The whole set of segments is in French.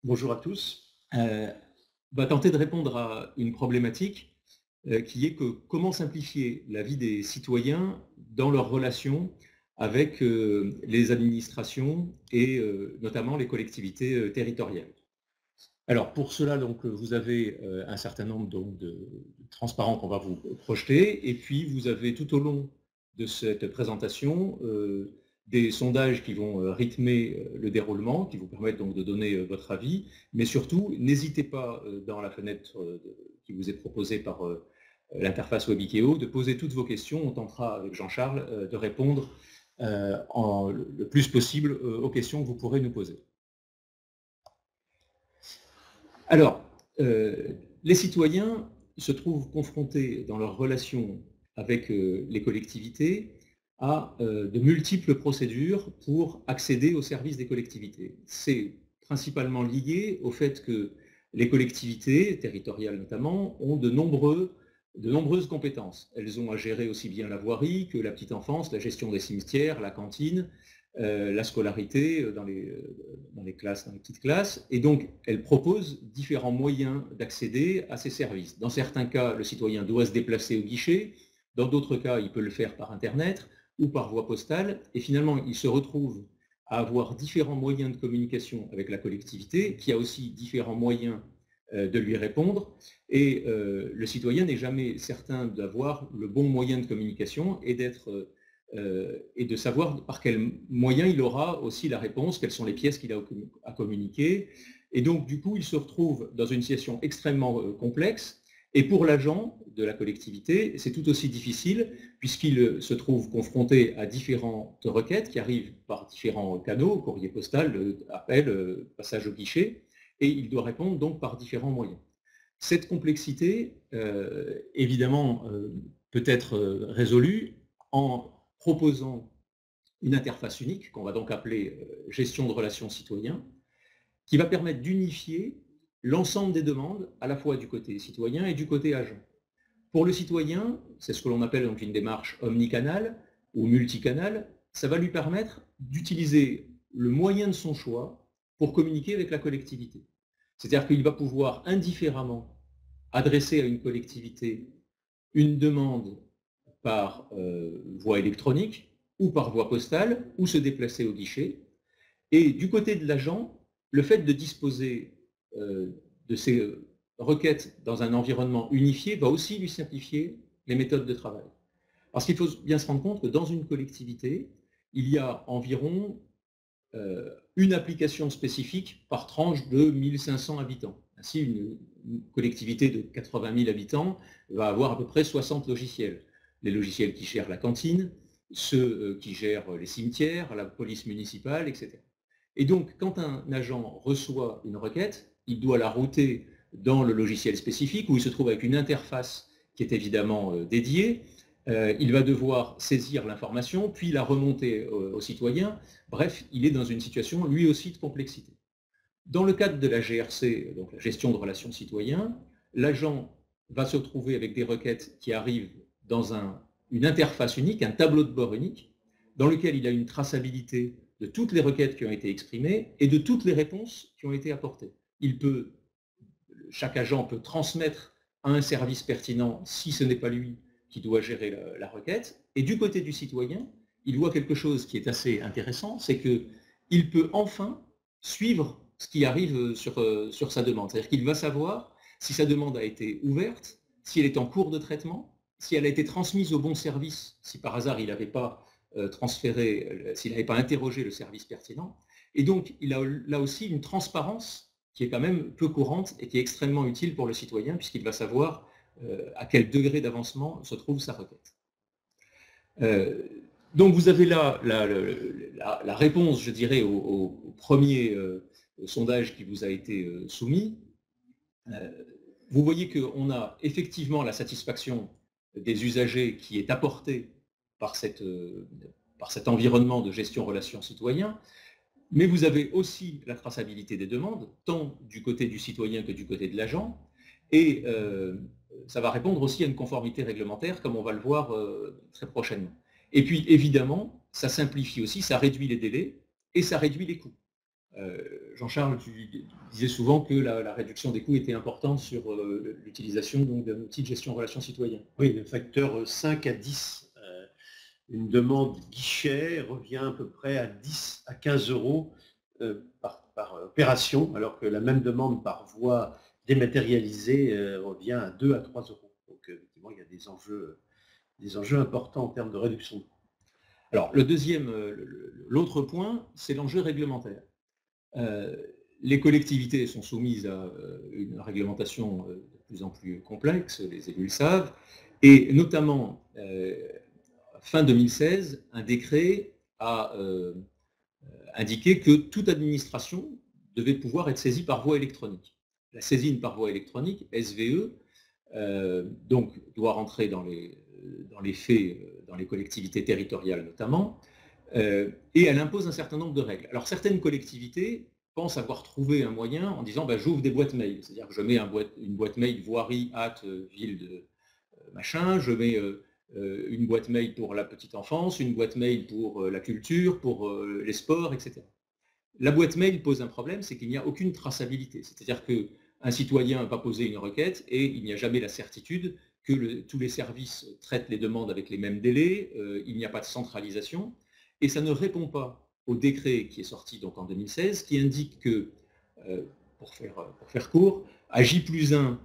Bonjour à tous. On va tenter de répondre à une problématique qui est que comment simplifier la vie des citoyens dans leurs relations avec les administrations et notamment les collectivités territoriales. Alors pour cela, donc, vous avez un certain nombre donc, de transparents qu'on va vous projeter, et puis vous avez tout au long de cette présentation des sondages qui vont rythmer le déroulement, qui vous permettent donc de donner votre avis, mais surtout, n'hésitez pas dans la fenêtre qui vous est proposée par l'interface Webikeo de poser toutes vos questions. On tentera avec Jean-Charles de répondre le plus possible aux questions que vous pourrez nous poser. Alors, les citoyens se trouvent confrontés dans leurs relations avec les collectivités à de multiples procédures pour accéder aux services des collectivités. C'est principalement lié au fait que les collectivités, territoriales notamment, ont de nombreuses compétences. Elles ont à gérer aussi bien la voirie que la petite enfance, la gestion des cimetières, la cantine, la scolarité dans les classes, dans les petites classes, et donc elle propose différents moyens d'accéder à ces services. Dans certains cas, le citoyen doit se déplacer au guichet, dans d'autres cas, il peut le faire par Internet ou par voie postale, et finalement, il se retrouve à avoir différents moyens de communication avec la collectivité, qui a aussi différents moyens de lui répondre, et le citoyen n'est jamais certain d'avoir le bon moyen de communication et de savoir par quel moyen il aura aussi la réponse, quelles sont les pièces qu'il a à communiquer. Et donc, du coup, il se retrouve dans une situation extrêmement complexe. Et pour l'agent de la collectivité, c'est tout aussi difficile, puisqu'il se trouve confronté à différentes requêtes qui arrivent par différents canaux, courrier postal, appel, passage au guichet, et il doit répondre donc par différents moyens. Cette complexité, évidemment, peut être résolue en proposant une interface unique, qu'on va donc appeler gestion de relations citoyens, qui va permettre d'unifier l'ensemble des demandes, à la fois du côté citoyen et du côté agent. Pour le citoyen, c'est ce que l'on appelle donc une démarche omnicanale ou multicanale, ça va lui permettre d'utiliser le moyen de son choix pour communiquer avec la collectivité. C'est-à-dire qu'il va pouvoir indifféremment adresser à une collectivité une demande par voie électronique ou par voie postale ou se déplacer au guichet. Et du côté de l'agent, le fait de disposer de ces requêtes dans un environnement unifié va aussi lui simplifier les méthodes de travail. Parce qu'il faut bien se rendre compte que dans une collectivité, il y a environ une application spécifique par tranche de 1500 habitants. Ainsi, une collectivité de 80 000 habitants va avoir à peu près 60 logiciels. Les logiciels qui gèrent la cantine, ceux qui gèrent les cimetières, la police municipale, etc. Et donc, quand un agent reçoit une requête, il doit la router dans le logiciel spécifique où il se trouve avec une interface qui est évidemment dédiée. Il va devoir saisir l'information, puis la remonter au citoyen. Bref, il est dans une situation lui aussi de complexité. Dans le cadre de la GRC, donc la gestion de relations citoyens, l'agent va se retrouver avec des requêtes qui arrivent dans une interface unique, un tableau de bord unique, dans lequel il a une traçabilité de toutes les requêtes qui ont été exprimées et de toutes les réponses qui ont été apportées. Chaque agent peut transmettre à un service pertinent, si ce n'est pas lui qui doit gérer la requête. Et du côté du citoyen, il voit quelque chose qui est assez intéressant, c'est qu'il peut enfin suivre ce qui arrive sur sa demande. C'est-à-dire qu'il va savoir si sa demande a été ouverte, si elle est en cours de traitement, si elle a été transmise au bon service, si par hasard il n'avait pas transféré, s'il n'avait pas interrogé le service pertinent. Et donc, il a là aussi une transparence qui est quand même peu courante et qui est extrêmement utile pour le citoyen, puisqu'il va savoir à quel degré d'avancement se trouve sa requête. Donc vous avez là la réponse, je dirais, au premier sondage qui vous a été soumis. Vous voyez qu'on a effectivement la satisfaction des usagers qui est apportée par cet environnement de gestion relations citoyens, mais vous avez aussi la traçabilité des demandes, tant du côté du citoyen que du côté de l'agent, et ça va répondre aussi à une conformité réglementaire, comme on va le voir très prochainement. Et puis, évidemment, ça simplifie aussi, ça réduit les délais et ça réduit les coûts. Jean-Charles, tu disais souvent que la réduction des coûts était importante sur l'utilisation d'un outil de gestion de relations citoyennes. Oui, le facteur 5 à 10. Une demande guichet revient à peu près à 10 à 15 euros par opération, alors que la même demande par voie dématérialisée revient à 2 à 3 euros. Donc, effectivement, il y a des enjeux importants en termes de réduction de coûts. Alors, l'autre point, c'est l'enjeu réglementaire. Les collectivités sont soumises à une réglementation de plus en plus complexe, les élus le savent, et notamment, fin 2016, un décret a indiqué que toute administration devait pouvoir être saisie par voie électronique. La saisine par voie électronique, SVE, donc doit rentrer dans les faits, dans les collectivités territoriales notamment, et elle impose un certain nombre de règles. Alors certaines collectivités pensent avoir trouvé un moyen en disant j'ouvre des boîtes mail, c'est-à-dire que je mets une boîte mail voirie ville de machin, je mets une boîte mail pour la petite enfance, une boîte mail pour la culture, pour les sports, etc. La boîte mail pose un problème, c'est qu'il n'y a aucune traçabilité. C'est-à-dire qu'un citoyen va poser une requête et il n'y a jamais la certitude que tous les services traitent les demandes avec les mêmes délais, il n'y a pas de centralisation, et ça ne répond pas au décret qui est sorti donc en 2016, qui indique que, pour faire court, à J+1,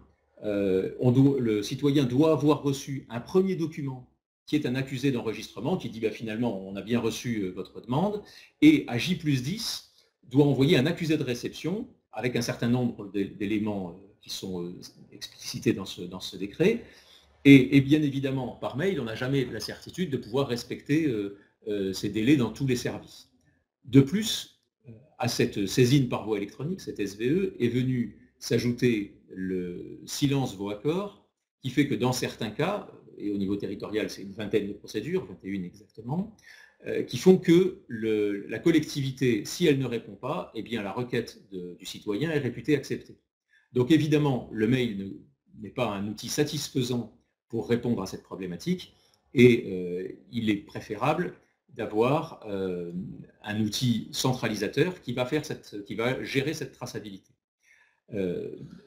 le citoyen doit avoir reçu un premier document qui est un accusé d'enregistrement, qui dit finalement on a bien reçu votre demande, et à J+10, doit envoyer un accusé de réception avec un certain nombre d'éléments qui sont explicités dans ce décret. Et bien évidemment, par mail, on n'a jamais la certitude de pouvoir respecter ces délais dans tous les services. De plus, à cette saisine par voie électronique, cette SVE, est venu s'ajouter le silence vaut accord, qui fait que dans certains cas, et au niveau territorial, c'est une vingtaine de procédures, 21 exactement, qui font que la collectivité, si elle ne répond pas, eh bien la requête du citoyen est réputée acceptée. Donc évidemment, le mail n'est pas un outil satisfaisant pour répondre à cette problématique, et il est préférable d'avoir un outil centralisateur qui va gérer cette traçabilité.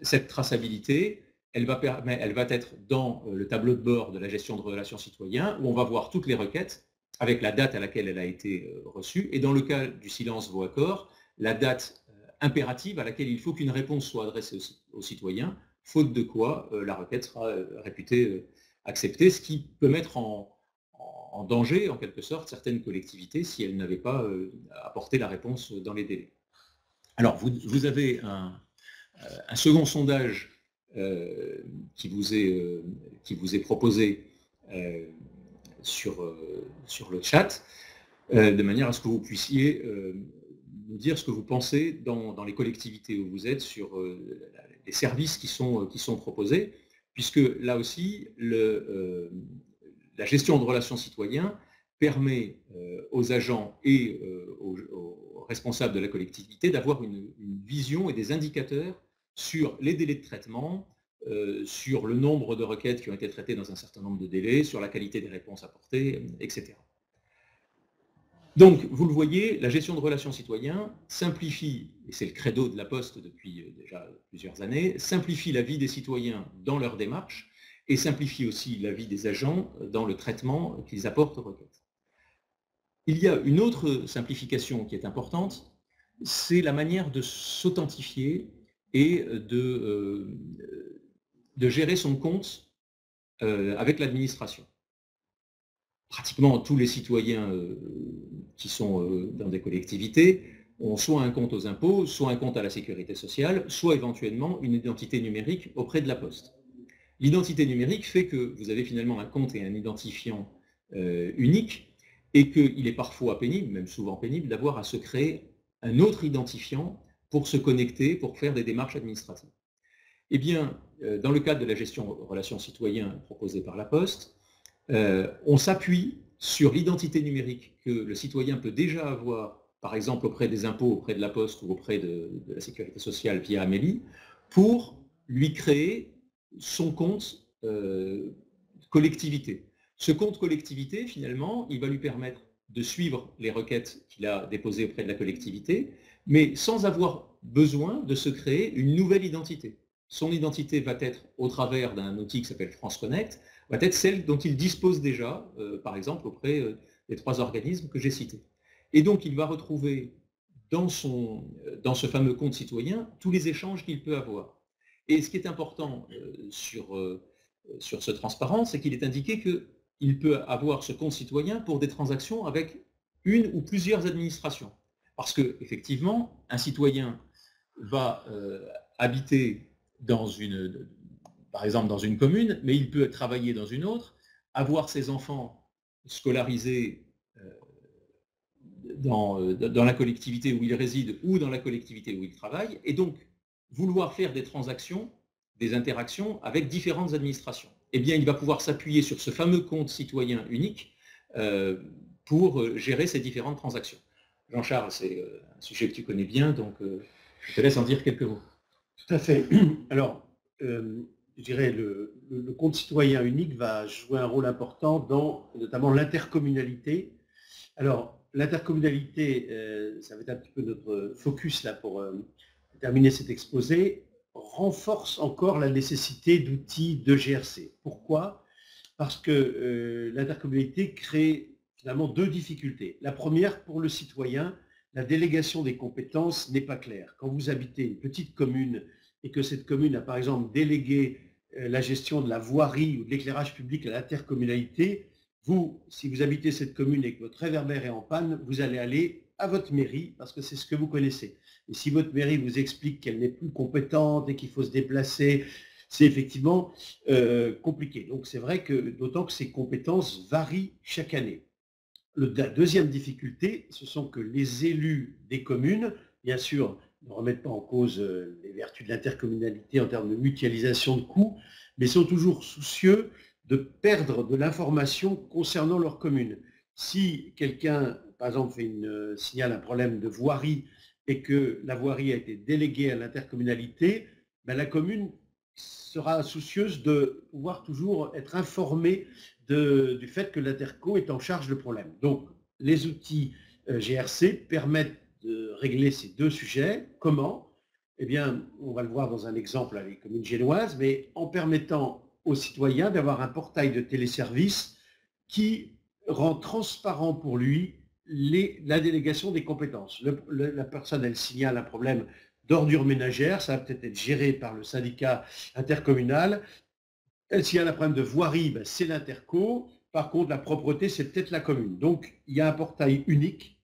Cette traçabilité, elle va être dans le tableau de bord de la gestion de relations citoyennes, où on va voir toutes les requêtes avec la date à laquelle elle a été reçue, et dans le cas du silence vaut accord, la date impérative à laquelle il faut qu'une réponse soit adressée aux citoyens, faute de quoi la requête sera réputée acceptée, ce qui peut mettre en danger, en quelque sorte, certaines collectivités si elles n'avaient pas apporté la réponse dans les délais. Alors, vous avez un second sondage qui vous est proposé sur le chat, de manière à ce que vous puissiez nous dire ce que vous pensez dans les collectivités où vous êtes sur les services qui sont proposés, puisque là aussi, la gestion de relations citoyennes permet aux agents et aux responsables de la collectivité d'avoir une vision et des indicateurs sur les délais de traitement, sur le nombre de requêtes qui ont été traitées dans un certain nombre de délais, sur la qualité des réponses apportées, etc. Donc, vous le voyez, la gestion de relations citoyennes simplifie, et c'est le credo de la Poste depuis déjà plusieurs années, simplifie la vie des citoyens dans leur démarche et simplifie aussi la vie des agents dans le traitement qu'ils apportent aux requêtes. Il y a une autre simplification qui est importante, c'est la manière de s'authentifier et de gérer son compte avec l'administration. Pratiquement tous les citoyens qui sont dans des collectivités ont soit un compte aux impôts, soit un compte à la sécurité sociale, soit éventuellement une identité numérique auprès de la Poste. L'identité numérique fait que vous avez finalement un compte et un identifiant unique, et qu'il est parfois pénible, même souvent pénible, d'avoir à se créer un autre identifiant pour se connecter, pour faire des démarches administratives. Eh bien, dans le cadre de la gestion de relations citoyennes proposée par la Poste, on s'appuie sur l'identité numérique que le citoyen peut déjà avoir, par exemple auprès des impôts, auprès de la Poste ou auprès de la sécurité sociale via Amélie, pour lui créer son compte collectivité. Ce compte collectivité, finalement, il va lui permettre de suivre les requêtes qu'il a déposées auprès de la collectivité, mais sans avoir besoin de se créer une nouvelle identité. Son identité va être, au travers d'un outil qui s'appelle France Connect, va être celle dont il dispose déjà, par exemple, auprès des 3 organismes que j'ai cités. Et donc, il va retrouver dans ce fameux compte citoyen tous les échanges qu'il peut avoir. Et ce qui est important sur ce transparent, c'est qu'il est indiqué qu'il peut avoir ce compte citoyen pour des transactions avec une ou plusieurs administrations. Parce qu'effectivement, un citoyen va habiter par exemple dans une commune, mais il peut travailler dans une autre, avoir ses enfants scolarisés dans la collectivité où il réside ou dans la collectivité où il travaille, et donc vouloir faire des transactions, des interactions avec différentes administrations. Eh bien, il va pouvoir s'appuyer sur ce fameux compte citoyen unique pour gérer ces différentes transactions. Jean-Charles, c'est un sujet que tu connais bien, donc je te laisse en dire quelques mots. Tout à fait. Alors, je dirais le compte citoyen unique va jouer un rôle important dans notamment l'intercommunalité. Alors, l'intercommunalité, ça va être un petit peu notre focus là pour terminer cet exposé, renforce encore la nécessité d'outils de GRC. Pourquoi? Parce que l'intercommunalité crée finalement 2 difficultés. La première, pour le citoyen, la délégation des compétences n'est pas claire. Quand vous habitez une petite commune et que cette commune a par exemple délégué la gestion de la voirie ou de l'éclairage public à l'intercommunalité, vous, si vous habitez cette commune et que votre réverbère est en panne, vous allez aller à votre mairie parce que c'est ce que vous connaissez. Et si votre mairie vous explique qu'elle n'est plus compétente et qu'il faut se déplacer, c'est effectivement compliqué. Donc c'est vrai que d'autant que ces compétences varient chaque année. La deuxième difficulté, ce sont que les élus des communes, bien sûr, ne remettent pas en cause les vertus de l'intercommunalité en termes de mutualisation de coûts, mais sont toujours soucieux de perdre de l'information concernant leur commune. Si quelqu'un, par exemple, signale un problème de voirie et que la voirie a été déléguée à l'intercommunalité, ben la commune sera soucieuse de pouvoir toujours être informée du fait que l'interco est en charge du problème. Donc, les outils GRC permettent de régler ces 2 sujets. Comment? Eh bien, on va le voir dans un exemple avec les communes génoises, mais en permettant aux citoyens d'avoir un portail de téléservice qui rend transparent pour lui la délégation des compétences. La personne, elle signale un problème d'ordures ménagères, ça va peut-être être géré par le syndicat intercommunal. S'il y a un problème de voirie, ben c'est l'interco. Par contre, la propreté, c'est peut-être la commune. Donc, il y a un portail unique,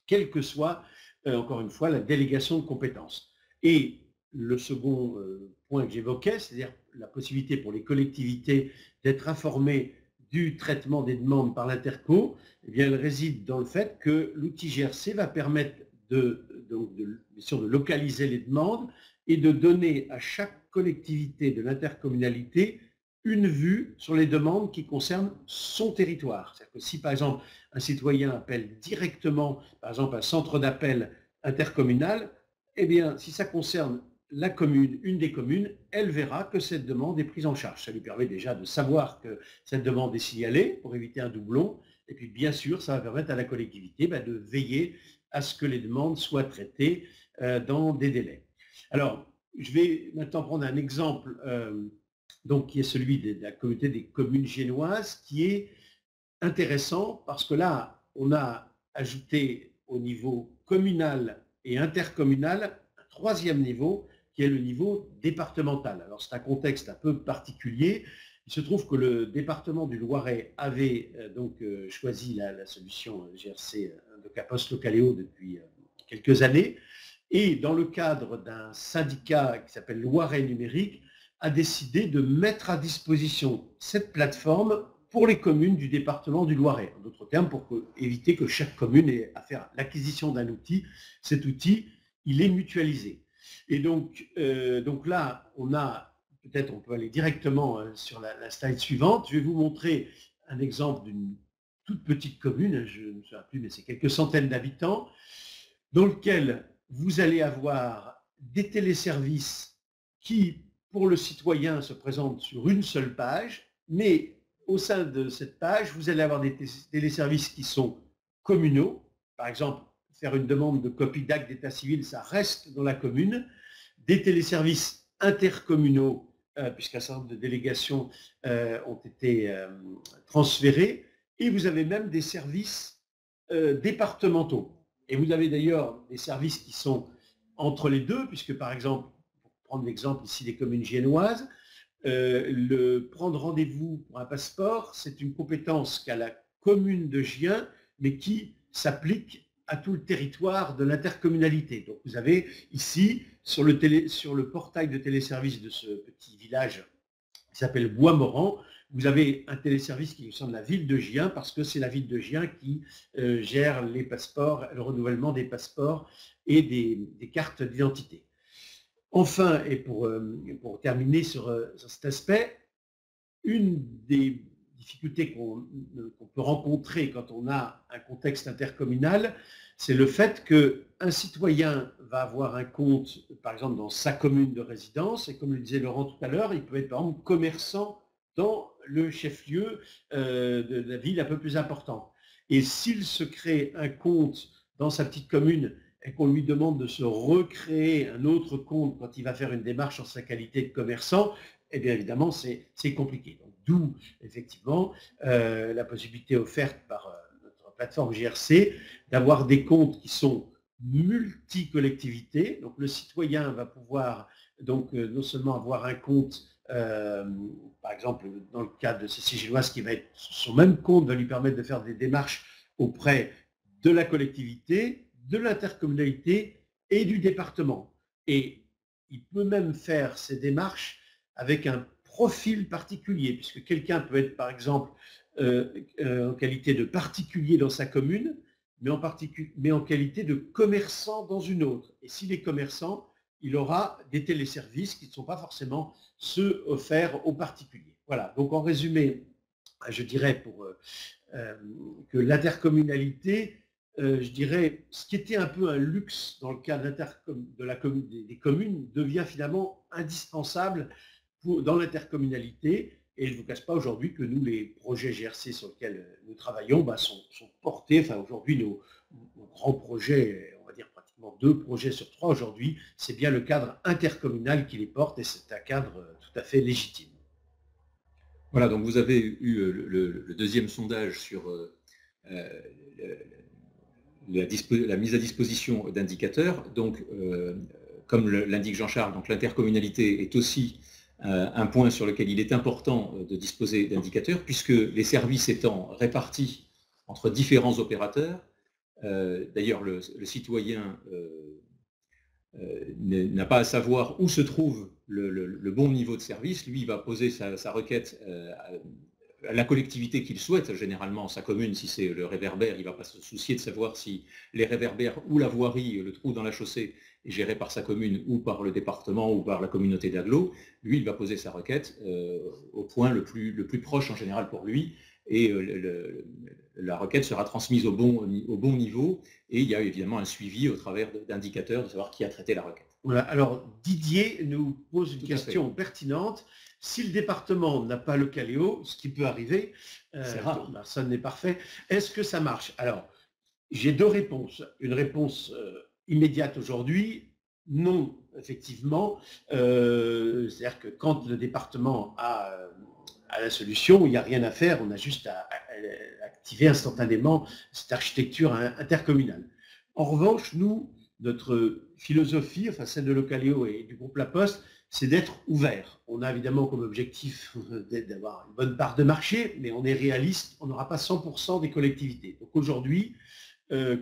quelle que soit, encore une fois, la délégation de compétences. Et le second point que j'évoquais, c'est-à-dire la possibilité pour les collectivités d'être informées du traitement des demandes par l'interco, eh bien, elle réside dans le fait que l'outil GRC va permettre bien sûr, de localiser les demandes et de donner à chaque collectivité de l'intercommunalité une vue sur les demandes qui concernent son territoire. C'est-à-dire que si, par exemple, un citoyen appelle directement, par exemple, un centre d'appel intercommunal, eh bien, si ça concerne la commune, une des communes, elle verra que cette demande est prise en charge. Ça lui permet déjà de savoir que cette demande est signalée pour éviter un doublon. Et puis, bien sûr, ça va permettre à la collectivité de veiller à ce que les demandes soient traitées dans des délais. Alors, je vais maintenant prendre un exemple donc, qui est celui de la communauté des communes génoises, qui est intéressant parce que là, on a ajouté au niveau communal et intercommunal un 3e niveau, qui est le niveau départemental. Alors, c'est un contexte un peu particulier. Il se trouve que le département du Loiret avait choisi la solution GRC de Capos Localeo depuis quelques années. Et dans le cadre d'un syndicat qui s'appelle Loiret Numérique, a décidé de mettre à disposition cette plateforme pour les communes du département du Loiret. En d'autres termes, pour éviter que chaque commune ait à faire l'acquisition d'un outil. Cet outil, il est mutualisé. Et donc là, peut-être on peut aller directement sur la slide suivante. Je vais vous montrer un exemple d'une toute petite commune, je ne me souviens plus, mais c'est quelques centaines d'habitants, dans lequel vous allez avoir des téléservices qui, pour le citoyen, se présentent sur une seule page, mais au sein de cette page, vous allez avoir des téléservices qui sont communaux. Par exemple, faire une demande de copie d'acte d'état civil, ça reste dans la commune. Des téléservices intercommunaux, puisqu'un certain nombre de délégations ont été transférées, et vous avez même des services départementaux. Et vous avez d'ailleurs des services qui sont entre les deux, puisque par exemple, pour prendre l'exemple ici des communes giennoises, le prendre rendez-vous pour un passeport, c'est une compétence qu'a la commune de Gien, mais qui s'applique à tout le territoire de l'intercommunalité. Donc vous avez ici, sur le portail de téléservice de ce petit village qui s'appelle Bois-Morand, vous avez un téléservice qui concerne la ville de Gien, parce que c'est la ville de Gien qui gère les passeports, le renouvellement des passeports et des cartes d'identité. Enfin, et pour terminer sur cet aspect, une des difficultés qu'on peut rencontrer quand on a un contexte intercommunal, c'est le fait qu'un citoyen va avoir un compte, par exemple, dans sa commune de résidence, et comme le disait Laurent tout à l'heure, il peut être, par exemple, commerçant dans le chef-lieu de la ville un peu plus important. Et s'il se crée un compte dans sa petite commune et qu'on lui demande de se recréer un autre compte quand il va faire une démarche en sa qualité de commerçant, eh bien évidemment, c'est compliqué. D'où effectivement la possibilité offerte par notre plateforme GRC d'avoir des comptes qui sont multi-collectivités. Donc le citoyen va pouvoir donc non seulement avoir un compte, par exemple dans le cas de Cécile Gilloise, qui va être son même compte va lui permettre de faire des démarches auprès de la collectivité, de l'intercommunalité et du département. Et il peut même faire ces démarches avec un profil particulier, puisque quelqu'un peut être, par exemple, en qualité de particulier dans sa commune, mais en qualité de commerçant dans une autre. Et s'il est commerçant, il aura des téléservices qui ne sont pas forcément ceux offerts aux particuliers. Voilà, donc en résumé, je dirais que l'intercommunalité, je dirais, ce qui était un peu un luxe dans le cas des communes devient finalement indispensable dans l'intercommunalité. Et je ne vous cache pas aujourd'hui que nous, les projets GRC sur lesquels nous travaillons sont portés, enfin aujourd'hui nos grands projets, on va dire pratiquement 2 projets sur 3 aujourd'hui, c'est bien le cadre intercommunal qui les porte, et c'est un cadre tout à fait légitime. Voilà, donc vous avez eu le deuxième sondage sur la mise à disposition d'indicateurs. Donc, comme l'indique Jean-Charles, donc l'intercommunalité est aussi un point sur lequel il est important de disposer d'indicateurs, puisque les services étant répartis entre différents opérateurs, d'ailleurs le citoyen n'a pas à savoir où se trouve le bon niveau de service. Lui, il va poser sa requête à la collectivité qu'il souhaite, généralement sa commune. Si c'est le réverbère, il ne va pas se soucier de savoir si les réverbères ou la voirie, le trou dans la chaussée, est géré par sa commune ou par le département ou par la communauté d'agglo. Lui, il va poser sa requête au point le plus proche en général pour lui, et la requête sera transmise au bon niveau, et il y a évidemment un suivi au travers d'indicateurs de savoir qui a traité la requête. Voilà. Alors Didier nous pose une question pertinente. Si le département n'a pas le Caléo, ce qui peut arriver, personne n'est parfait, est-ce que ça marche? Alors, j'ai 2 réponses. Une réponse immédiate aujourd'hui, non, effectivement. C'est-à-dire que quand le département a la solution, il n'y a rien à faire, on a juste à activer instantanément cette architecture intercommunale. En revanche, nous, notre philosophie, enfin celle de Localéo et du groupe La Poste, c'est d'être ouvert. On a évidemment comme objectif d'avoir une bonne part de marché, mais on est réaliste, on n'aura pas 100% des collectivités. Donc aujourd'hui,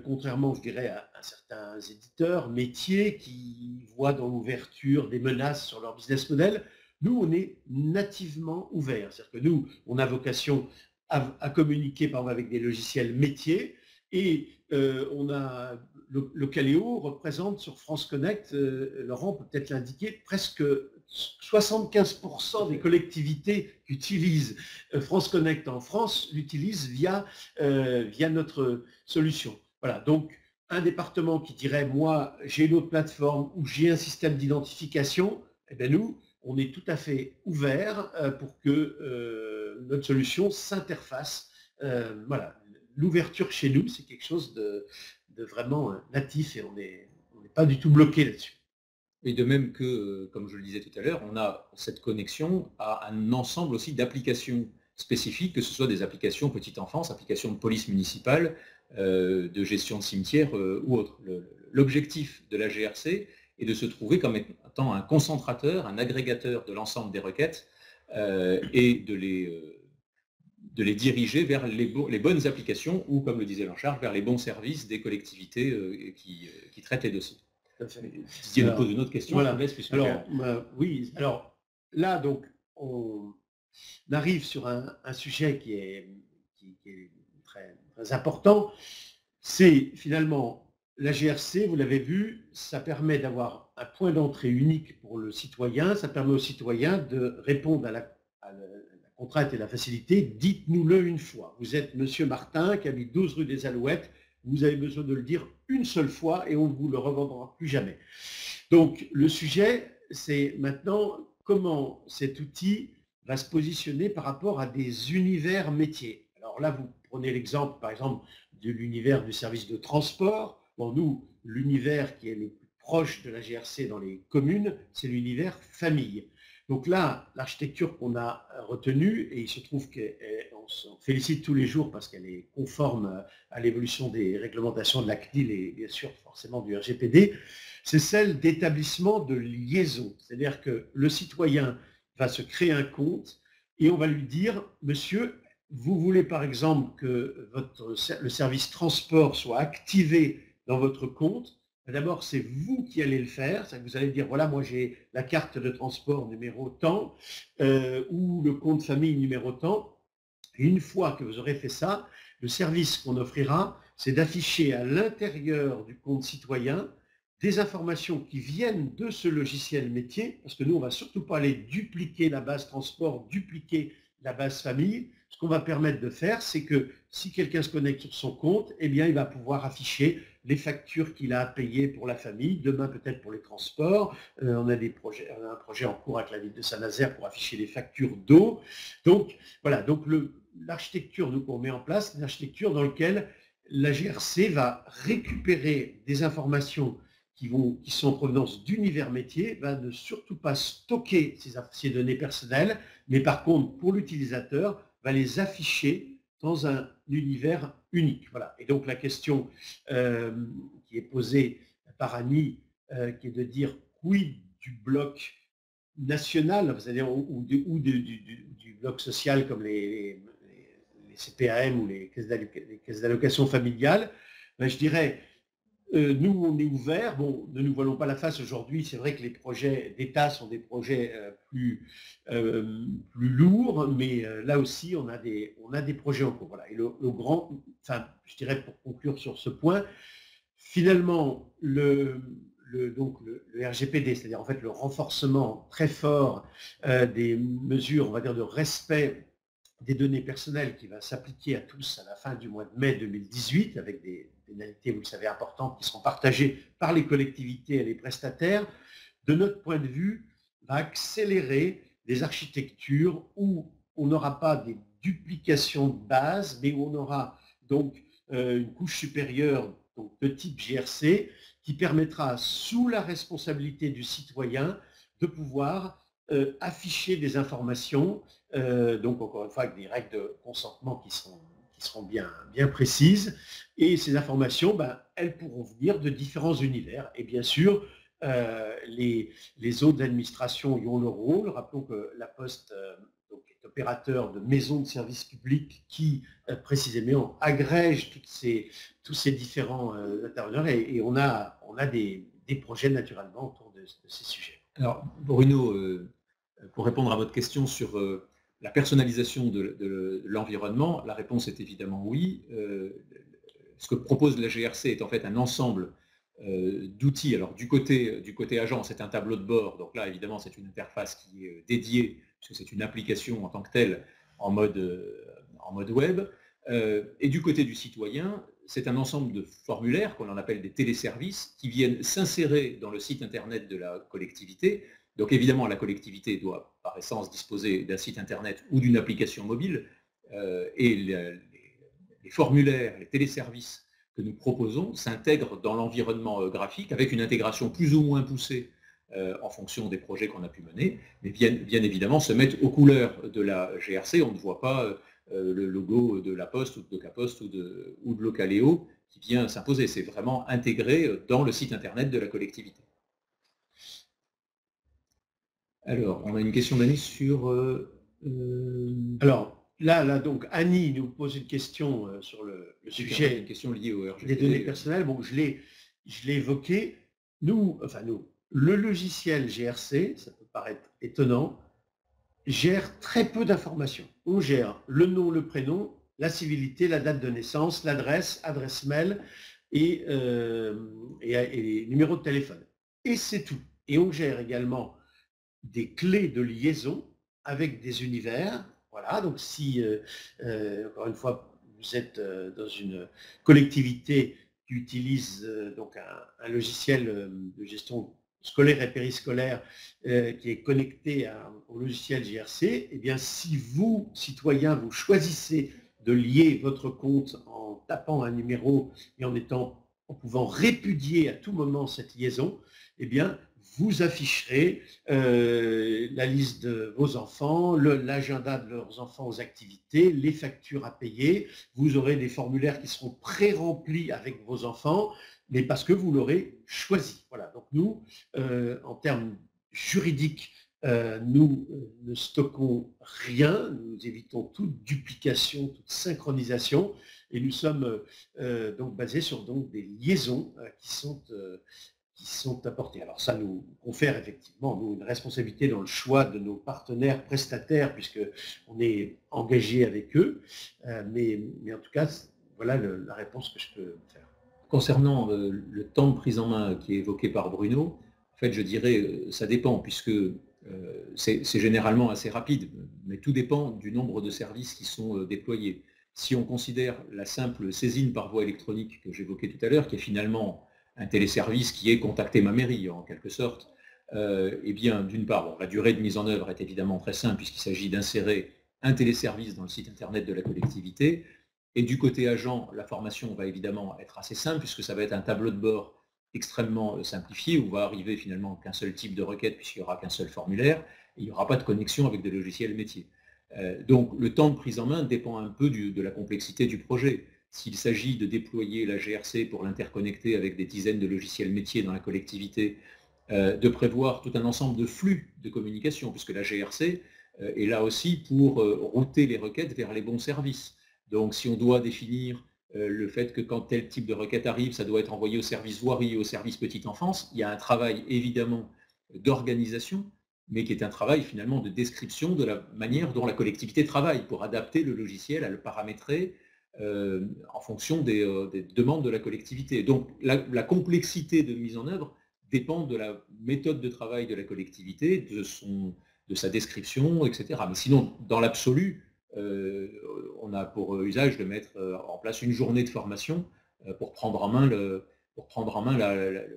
contrairement, je dirais, à certains éditeurs, métiers qui voient dans l'ouverture des menaces sur leur business model, nous, on est nativement ouvert. C'est-à-dire que nous, on a vocation à communiquer, par exemple, avec des logiciels métiers, et on a le Caléo représente sur France Connect, Laurent peut peut-être l'indiquer, presque 75% des collectivités qui utilisent France Connect en France l'utilisent via notre solution. Voilà, donc un département qui dirait, moi, j'ai une autre plateforme ou j'ai un système d'identification, eh bien nous, on est tout à fait ouvert pour que notre solution s'interface. Voilà, l'ouverture chez nous, c'est quelque chose de vraiment natif et on n'est pas du tout bloqué là-dessus. Et de même que, comme je le disais tout à l'heure, on a cette connexion à un ensemble aussi d'applications spécifiques, que ce soit des applications petite enfance, applications de police municipale, de gestion de cimetière ou autres. L'objectif de la GRC est de se trouver comme étant un concentrateur, un agrégateur de l'ensemble des requêtes et de les diriger vers les bonnes applications ou, comme le disait Jean-Charles, vers les bons services des collectivités qui traitent les dossiers. Didier nous pose une autre question, voilà. je vous laisse, puisque oui, alors là, donc, on arrive sur un sujet qui est très, très important. C'est finalement la GRC, vous l'avez vu, ça permet d'avoir un point d'entrée unique pour le citoyen, ça permet au citoyen de répondre à la contrainte et la facilité. Dites-nous-le une fois. Vous êtes Monsieur Martin qui habite 12 rue des Alouettes, vous avez besoin de le dire une seule fois et on ne vous le revendra plus jamais. Donc le sujet, c'est maintenant comment cet outil va se positionner par rapport à des univers métiers. Alors là, vous prenez l'exemple, par exemple, de l'univers du service de transport. Bon, nous, l'univers qui est le plus proche de la GRC dans les communes, c'est l'univers famille. Donc là, l'architecture qu'on a retenue, et il se trouve qu'on s'en félicite tous les jours parce qu'elle est conforme à l'évolution des réglementations de la CNIL et bien sûr forcément du RGPD, c'est celle d'établissement de liaison. C'est-à-dire que le citoyen va se créer un compte et on va lui dire, monsieur, vous voulez par exemple que le service transport soit activé dans votre compte. D'abord, c'est vous qui allez le faire. C'est que vous allez dire, voilà, moi j'ai la carte de transport numéro tant ou le compte famille numéro tant. Et une fois que vous aurez fait ça, le service qu'on offrira, c'est d'afficher à l'intérieur du compte citoyen des informations qui viennent de ce logiciel métier, parce que nous, on ne va surtout pas aller dupliquer la base transport, dupliquer la base famille. Ce qu'on va permettre de faire, c'est que si quelqu'un se connecte sur son compte, eh bien, il va pouvoir afficher les factures qu'il a à payer pour la famille, demain peut-être pour les transports. On a un projet en cours avec la ville de Saint-Nazaire pour afficher les factures d'eau. Donc, voilà, donc l'architecture qu'on met en place, c'est une architecture dans laquelle la GRC va récupérer des informations qui sont en provenance d'univers métiers, va ne surtout pas stocker ces données personnelles, mais par contre, pour l'utilisateur, va les afficher dans un univers unique. Voilà. Et donc la question qui est posée par Annie, qui est de dire quid du bloc national, c'est-à-dire du bloc social comme les CPAM ou les caisses d'allocation familiale, ben, je dirais, nous, on est ouvert. Bon, ne nous voilons pas la face aujourd'hui. C'est vrai que les projets d'État sont des projets plus lourds, mais là aussi, on a des projets en cours. Voilà. Et le grand, enfin, je dirais pour conclure sur ce point, finalement, donc le RGPD, c'est-à-dire en fait le renforcement très fort des mesures, on va dire, de respect des données personnelles qui va s'appliquer à tous à la fin du mois de mai 2018, avec des pénalités, vous le savez, importantes qui seront partagées par les collectivités et les prestataires, de notre point de vue, va accélérer des architectures où on n'aura pas des duplications de base, mais où on aura donc une couche supérieure donc de type GRC qui permettra, sous la responsabilité du citoyen, de pouvoir afficher des informations, donc encore une fois avec des règles de consentement qui seront bien précises. Et ces informations, ben, elles pourront venir de différents univers. Et bien sûr, les autres administrations y ont leur rôle. Rappelons que la Poste donc, est opérateur de maisons de services publics qui précisément agrègent tous ces différents intervenants. Et on a des projets naturellement autour de ces sujets. Alors, Bruno, pour répondre à votre question sur la personnalisation de l'environnement, la réponse est évidemment oui. Ce que propose la GRC est en fait un ensemble d'outils. Alors, du côté agent, c'est un tableau de bord. Donc là, évidemment, c'est une interface qui est dédiée, puisque c'est une application en tant que telle en mode web. Et du côté du citoyen, c'est un ensemble de formulaires qu'on en appelle des téléservices qui viennent s'insérer dans le site internet de la collectivité. Donc évidemment, la collectivité doit par essence disposer d'un site internet ou d'une application mobile et les formulaires, les téléservices que nous proposons s'intègrent dans l'environnement graphique avec une intégration plus ou moins poussée en fonction des projets qu'on a pu mener, mais bien évidemment se mettent aux couleurs de la GRC. On ne voit pas le logo de La Poste ou de Docapost ou de Localéo qui vient s'imposer. C'est vraiment intégré dans le site internet de la collectivité. Alors, on a une question d'Annie sur... Alors, là, donc, Annie nous pose une question sur le sujet une question liée au RGPD. Des données personnelles. Bon, je l'ai évoqué. Nous, le logiciel GRC, ça peut paraître étonnant, gère très peu d'informations. On gère le nom, le prénom, la civilité, la date de naissance, l'adresse, adresse mail et numéro de téléphone. Et c'est tout. Et on gère également des clés de liaison avec des univers. Voilà, donc si, encore une fois, vous êtes dans une collectivité qui utilise donc un logiciel de gestion scolaire et périscolaire qui est connecté au logiciel GRC, eh bien, si vous, citoyens, vous choisissez de lier votre compte en tapant un numéro et en pouvant répudier à tout moment cette liaison, eh bien, vous afficherez la liste de vos enfants, l'agenda de leurs enfants aux activités, les factures à payer. Vous aurez des formulaires qui seront pré-remplis avec vos enfants, mais parce que vous l'aurez choisi. Voilà. Donc nous, en termes juridiques, nous ne stockons rien, nous évitons toute duplication, toute synchronisation, et nous sommes donc basés sur des liaisons qui sont apportées. Alors ça nous confère effectivement une responsabilité dans le choix de nos partenaires prestataires, puisqu'on est engagé avec eux, mais en tout cas, voilà la réponse que je peux faire. Concernant le temps de prise en main qui est évoqué par Bruno, en fait, je dirais ça dépend, puisque c'est généralement assez rapide, mais tout dépend du nombre de services qui sont déployés. Si on considère la simple saisine par voie électronique que j'évoquais tout à l'heure, qui est finalement un téléservice qui est contacter ma mairie en quelque sorte, eh bien d'une part, la durée de mise en œuvre est évidemment très simple puisqu'il s'agit d'insérer un téléservice dans le site internet de la collectivité. Et du côté agent, la formation va évidemment être assez simple puisque ça va être un tableau de bord extrêmement simplifié où va arriver finalement qu'un seul type de requête puisqu'il n'y aura qu'un seul formulaire et il n'y aura pas de connexion avec des logiciels métiers. Donc le temps de prise en main dépend un peu de la complexité du projet. S'il s'agit de déployer la GRC pour l'interconnecter avec des dizaines de logiciels métiers dans la collectivité, de prévoir tout un ensemble de flux de communication, puisque la GRC est là aussi pour router les requêtes vers les bons services. Donc si on doit définir le fait que quand tel type de requête arrive, ça doit être envoyé au service voirie, au service petite enfance, il y a un travail évidemment d'organisation, mais qui est un travail finalement de description de la manière dont la collectivité travaille pour adapter le logiciel, à le paramétrer en fonction des demandes de la collectivité. Donc la complexité de mise en œuvre dépend de la méthode de travail de la collectivité, de sa description, etc. Mais sinon, dans l'absolu, on a pour usage de mettre en place une journée de formation pour prendre en main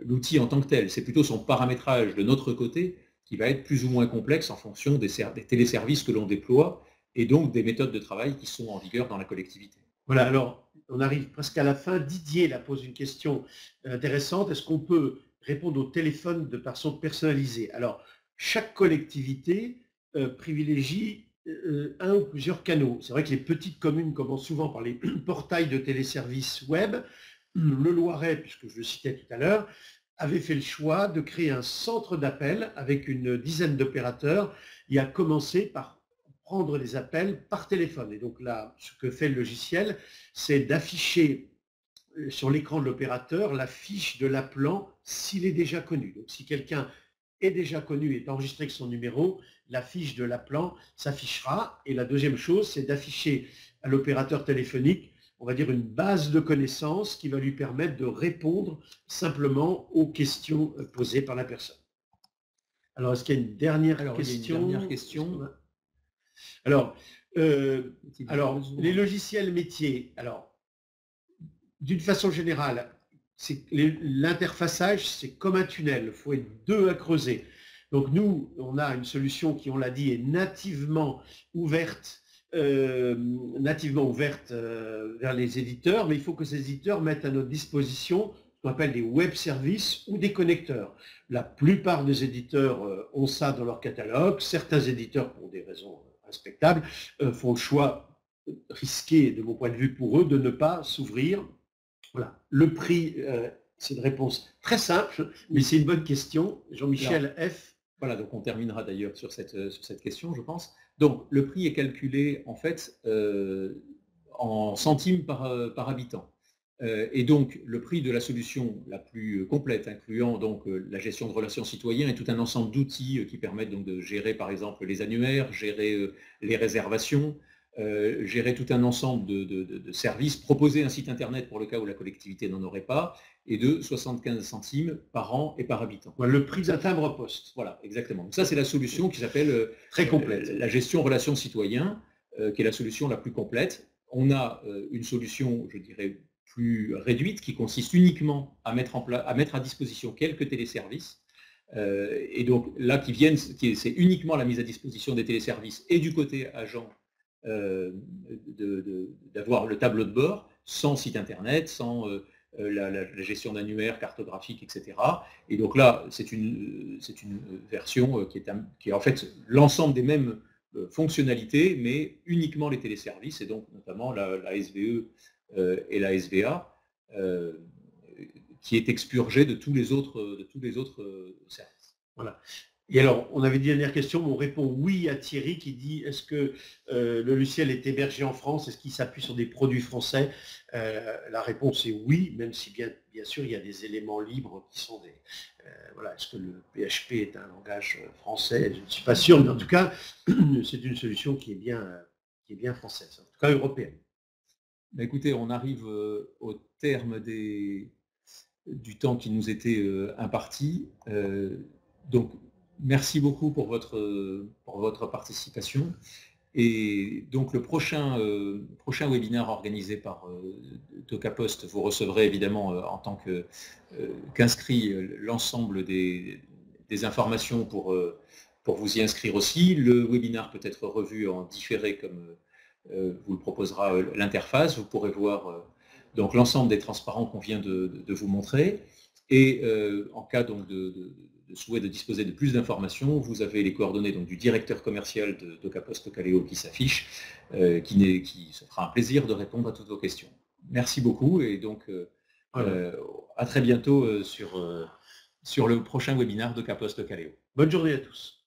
l'outil en tant que tel. C'est plutôt son paramétrage de notre côté qui va être plus ou moins complexe en fonction des téléservices que l'on déploie et donc des méthodes de travail qui sont en vigueur dans la collectivité. Voilà, alors on arrive presque à la fin. Didier là pose une question intéressante. Est-ce qu'on peut répondre au téléphone de façon personnalisée? Alors, chaque collectivité privilégie un ou plusieurs canaux. C'est vrai que les petites communes commencent souvent par les portails de téléservices web. Le Loiret, puisque je le citais tout à l'heure, avait fait le choix de créer un centre d'appel avec une dizaine d'opérateurs et a commencé par prendre les appels par téléphone. Et donc là, ce que fait le logiciel, c'est d'afficher sur l'écran de l'opérateur la fiche de l'appelant s'il est déjà connu. Donc si quelqu'un est déjà connu, est enregistré avec son numéro, la fiche de l'appelant s'affichera. Et la deuxième chose, c'est d'afficher à l'opérateur téléphonique, on va dire, une base de connaissances qui va lui permettre de répondre simplement aux questions posées par la personne. Alors, est-ce qu'il y a une dernière question? Une dernière question. Alors, les logiciels métiers, alors, d'une façon générale, l'interfaçage, c'est comme un tunnel, il faut être deux à creuser. Donc nous, on a une solution qui, on l'a dit, est nativement ouverte nativement ouverte vers les éditeurs, mais il faut que ces éditeurs mettent à notre disposition ce qu'on appelle des web services ou des connecteurs. La plupart des éditeurs ont ça dans leur catalogue. Certains éditeurs, pour des raisons respectables, font le choix risqué, de mon point de vue pour eux, de ne pas s'ouvrir. Voilà. Le prix, c'est une réponse très simple, mais c'est une bonne question. Jean-Michel F. Voilà, donc on terminera d'ailleurs sur cette question, je pense. Donc le prix est calculé en fait en centimes par habitant. Et donc le prix de la solution la plus complète, incluant donc la gestion de relations citoyennes et tout un ensemble d'outils qui permettent donc de gérer par exemple les annuaires, gérer les réservations, gérer tout un ensemble de services, proposer un site internet pour le cas où la collectivité n'en aurait pas, et de 75 centimes par an et par habitant. Le prix d'un timbre-poste. Voilà, exactement. Donc ça, c'est la solution qui s'appelle très complète. La gestion relations citoyens, qui est la solution la plus complète. On a une solution, je dirais, plus réduite, qui consiste uniquement à mettre à disposition quelques téléservices. Et donc là, c'est uniquement la mise à disposition des téléservices et du côté agent d'avoir le tableau de bord, sans site internet, sans la gestion d'annuaires, cartographiques, etc. Et donc là, c'est une version qui est en fait l'ensemble des mêmes fonctionnalités, mais uniquement les téléservices, et donc notamment la SVE et la SVA, qui est expurgée de tous les autres services. Voilà. Et alors, on avait dit dernière question, mais on répond oui à Thierry qui dit est-ce que le logiciel est hébergé en France, est-ce qu'il s'appuie sur des produits français? La réponse est oui, même si bien sûr il y a des éléments libres qui sont des... voilà, est-ce que le PHP est un langage français? Je ne suis pas sûr, mais en tout cas, c'est une solution qui est bien française, en tout cas européenne. Écoutez, on arrive au terme du temps qui nous était imparti. Donc, merci beaucoup pour votre participation. Et donc le prochain webinaire organisé par DocaPost, vous recevrez évidemment en tant qu'inscrit l'ensemble des informations pour vous y inscrire aussi. Le webinaire peut être revu en différé comme vous le proposera l'interface. Vous pourrez voir donc l'ensemble des transparents qu'on vient de vous montrer. Et en cas donc de souhait de disposer de plus d'informations, vous avez les coordonnées donc, du directeur commercial de DocaPost Callao qui s'affiche, qui se fera un plaisir de répondre à toutes vos questions. Merci beaucoup et donc à très bientôt sur le prochain webinaire DocaPost Callao. Bonne journée à tous.